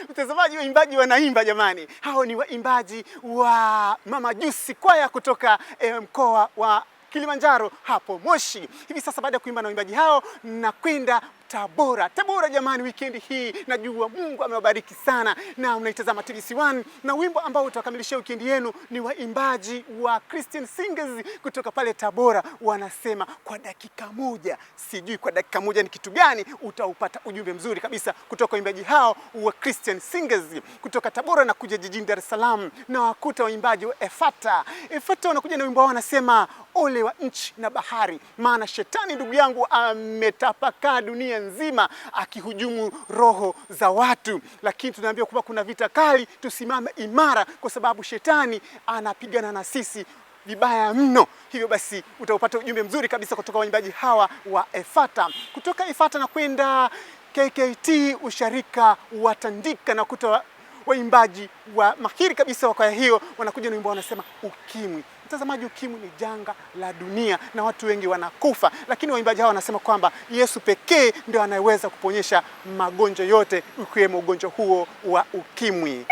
Mtazamaji, waimbaji wanaimba jamani. Hao ni waimbaji wa Mama Jusi kwaya kutoka mkoa wa Kilimanjaro hapo Moshi. Hivi sasa baada ya kuimba na waimbaji hao na kwenda Tabora. Tabora jamani, weekend hii najua Mungu amewabariki sana na mnaitazama TBC1 na wimbo ambao utakamilishia weekend yenu ni waimbaji wa Christian Singers kutoka pale Tabora. Wanasema kwa dakika moja, sijui kwa dakika moja ni kitu gani, utaupata ujumbe mzuri kabisa kutoka waimbaji hao wa Christian Singers kutoka Tabora na kuja jijini Dar es Salaam na wakuta waimbaji wa Efata. Efata wanakuja na wimbo wao wanasema ole wa nchi na bahari, maana shetani ndugu yangu ametapakaa dunia nzima akihujumu roho za watu, lakini tunaambiwa kwamba kuna vita kali, tusimame imara kwa sababu shetani anapigana na sisi vibaya mno. Hivyo basi utaupata ujumbe mzuri kabisa kutoka waimbaji hawa wa Efata. Kutoka Efata na kwenda KKT usharika watandika na kutoa waimbaji wa mahiri kabisa wa kwaya hiyo wanakuja na wimbo wanasema ukimwi. Mtazamaji, ukimwi ni janga la dunia na watu wengi wanakufa, lakini waimbaji hao wanasema kwamba Yesu pekee ndio anayeweza kuponyesha magonjwa yote ikiwemo ugonjwa huo wa ukimwi.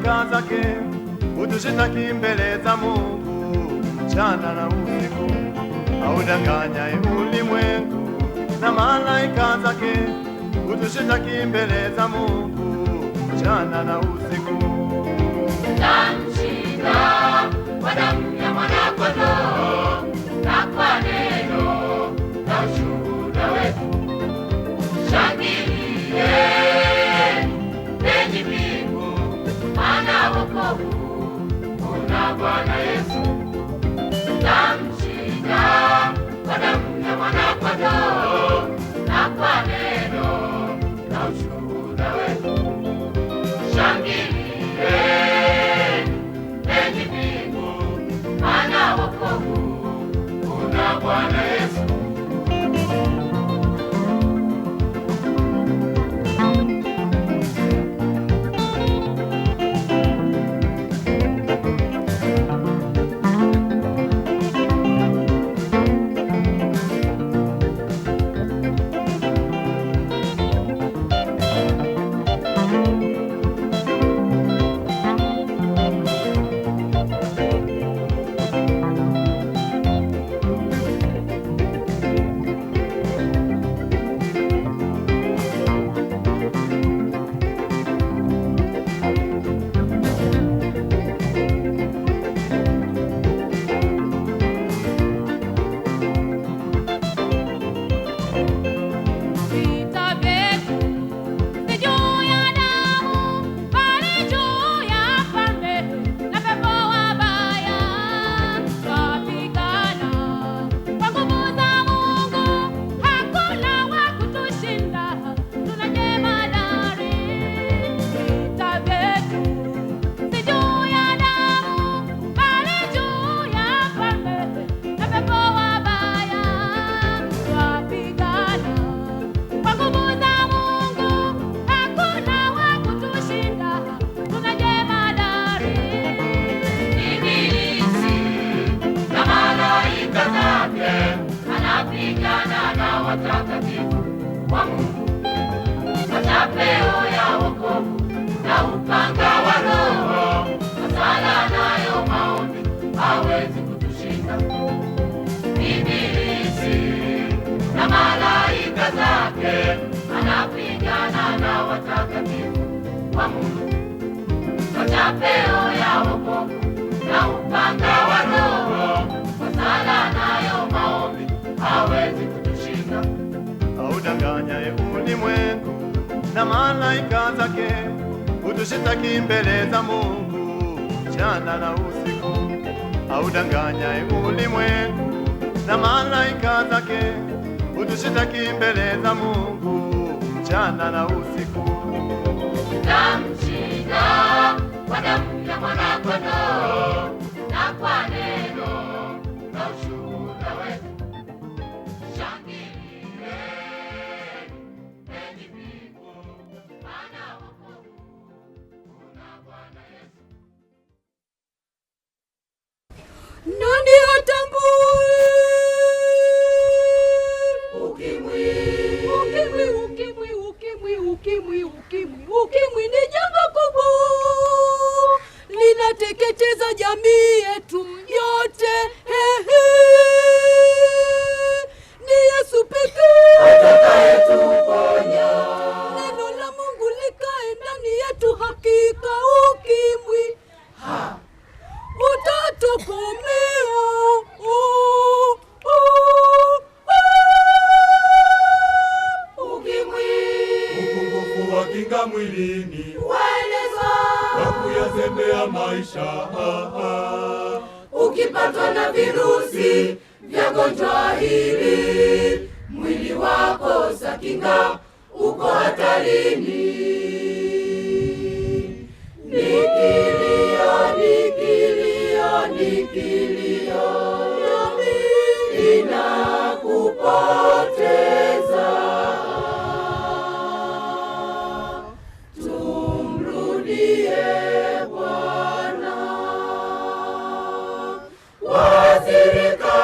malaika zake utushitaki mbele za Mungu mchana na usiku. Audanganyaye ulimwengu na malaika zake utushitaki mbele za Mungu mchana na usiku. Tutamshinda kwa damu ya Mwana-Kondoo na kwa neno la ushuhuda wetu. Shangilieni enyi mbingu, maana wokovu una Bwana Yesu. Tutamshinda kwa damu ya Mwana-Kondoo na kwa neno la ushuhuda wetu. Shangilieni enyi mbingu, maana wokovu una Bwana Yesu. Watakatifu wa Mungu kwa chapeo ya wokovu na upanga wa Roho, kwa sala nayo maombi hawezi kutushinda. Ibilisi na malaika zake anapigana na watakatifu wa Mungu kwa chapeo ya wokovu na upanga wa Roho, kwa sala nayo maombi hawezi kutushinda. Audanganyaye ulimwengu na malaika zake utushitaki mbele za Mungu mchana na usiku. Audanganyaye ulimwengu na malaika zake utushitaki mbele za Mungu mchana na usiku. Tutamshinda kwa damu ya Mwana-Kondoo na kwa neno la ushuhuda wetu. Nani hatambui ukimwi ni janga kubwa, linateketeza jamii yetu yote. Ni Yesu pekee atakayetuponya. Neno la Mungu likae ndani yetu, hakika ukimwi utatokomea. Upungufu wa kinga mwilini Waeleza wa kuyazembea maisha. Ukipatwa na virusi vya gonjwa hili, mwili wako sakinga, uko hatarini. Nikilio inakupoteza. Tumrudie Bwana. Waathirika,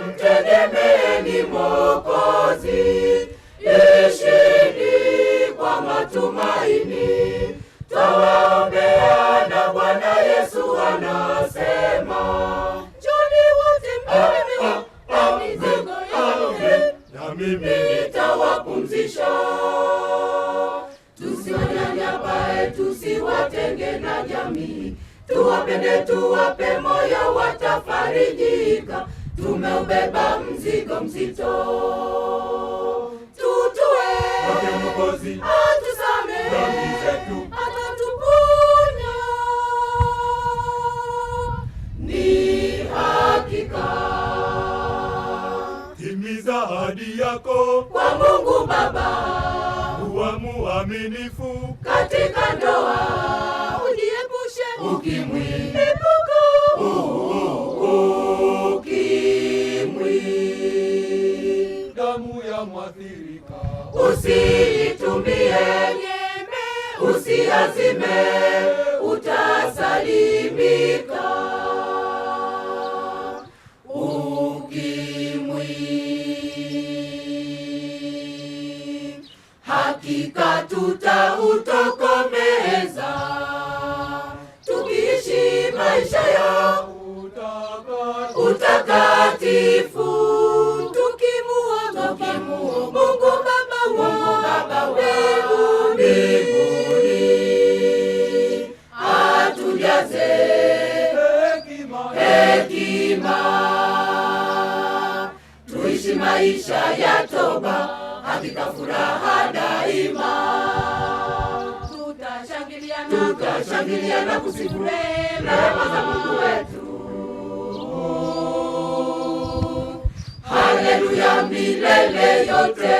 mtegemeeni Mwokozi. Ishini kwa matumaini, tawaombea na mimi nitawapumzisha. Tusiwanyanyapae, tusiwatenge na jamii, tuwapende, tuwape moyo, watafarijika. Tumeubeba mzigo mzito, tutue kwake Mwokozi, atusamehe dhambi zetu, atatuponya. Ni hakika timiza ahadi yako kwa Mungu Baba, kuwa muaminifu katika ndoa, ujiepushe ukimwi, epuka ukimwi. damu ya mwathirika Usiitumie nyembe, usiazime, utasalimika. Ukimwi hakika tutautokomeza, tukiishi maisha ya utakatifu, tukimuomba Mungu Baba wa mbinguni atujaze hekima, tuishi maisha ya toba, hakika furaha daima. Tutashangilia na kusifu rehema za Mungu wetu. Haleluya milele yote.